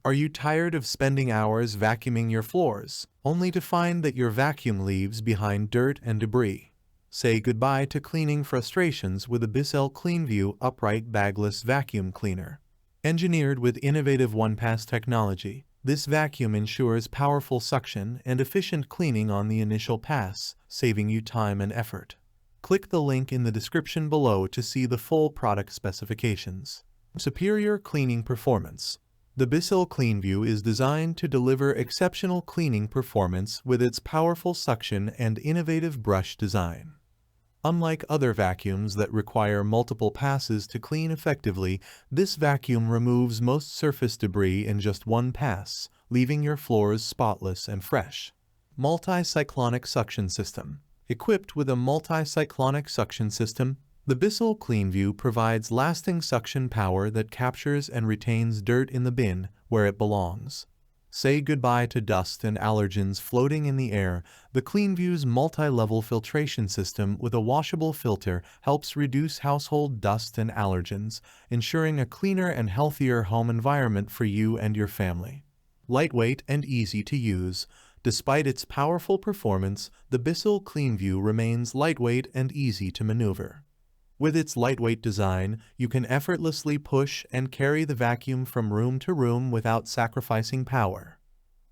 Are you tired of spending hours vacuuming your floors, only to find that your vacuum leaves behind dirt and debris? Say goodbye to cleaning frustrations with a BISSELL Cleanview upright bagless vacuum cleaner. Engineered with innovative one-pass technology, this vacuum ensures powerful suction and efficient cleaning on the initial pass, saving you time and effort. Click the link in the description below to see the full product specifications. Superior cleaning performance. The BISSELL Cleanview is designed to deliver exceptional cleaning performance with its powerful suction and innovative brush design. Unlike other vacuums that require multiple passes to clean effectively, this vacuum removes most surface debris in just one pass, leaving your floors spotless and fresh. Multi-cyclonic suction system. Equipped with a multi-cyclonic suction system, the BISSELL Cleanview provides lasting suction power that captures and retains dirt in the bin where it belongs. Say goodbye to dust and allergens floating in the air. The Cleanview's multi-level filtration system with a washable filter helps reduce household dust and allergens, ensuring a cleaner and healthier home environment for you and your family. Lightweight and easy to use. Despite its powerful performance, the BISSELL Cleanview remains lightweight and easy to maneuver. With its lightweight design, you can effortlessly push and carry the vacuum from room to room without sacrificing power.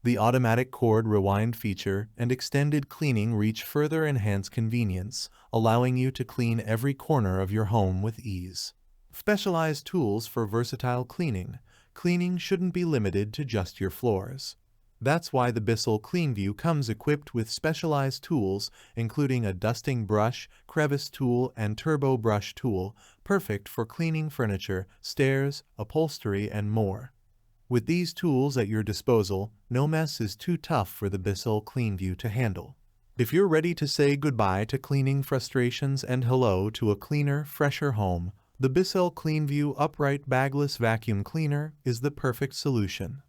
The automatic cord rewind feature and extended cleaning reach further enhance convenience, allowing you to clean every corner of your home with ease. Specialized tools for versatile cleaning. Cleaning shouldn't be limited to just your floors. That's why the BISSELL Cleanview comes equipped with specialized tools, including a dusting brush, crevice tool, and turbo brush tool, perfect for cleaning furniture, stairs, upholstery, and more. With these tools at your disposal, no mess is too tough for the BISSELL Cleanview to handle. If you're ready to say goodbye to cleaning frustrations and hello to a cleaner, fresher home, the BISSELL Cleanview upright bagless vacuum cleaner is the perfect solution.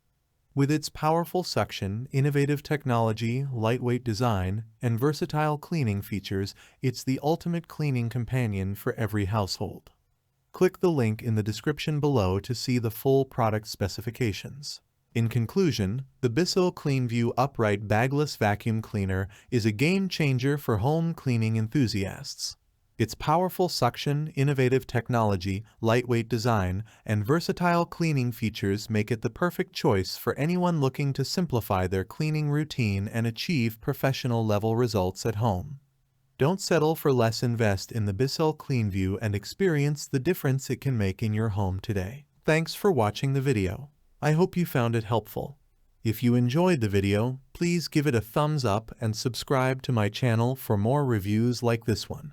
With its powerful suction, innovative technology, lightweight design, and versatile cleaning features, it's the ultimate cleaning companion for every household. Click the link in the description below to see the full product specifications. In conclusion, the BISSELL Cleanview upright bagless vacuum cleaner is a game changer for home cleaning enthusiasts. Its powerful suction, innovative technology, lightweight design, and versatile cleaning features make it the perfect choice for anyone looking to simplify their cleaning routine and achieve professional-level results at home. Don't settle for less. Invest in the BISSELL Cleanview and experience the difference it can make in your home today. Thanks for watching the video. I hope you found it helpful. If you enjoyed the video, please give it a thumbs up and subscribe to my channel for more reviews like this one.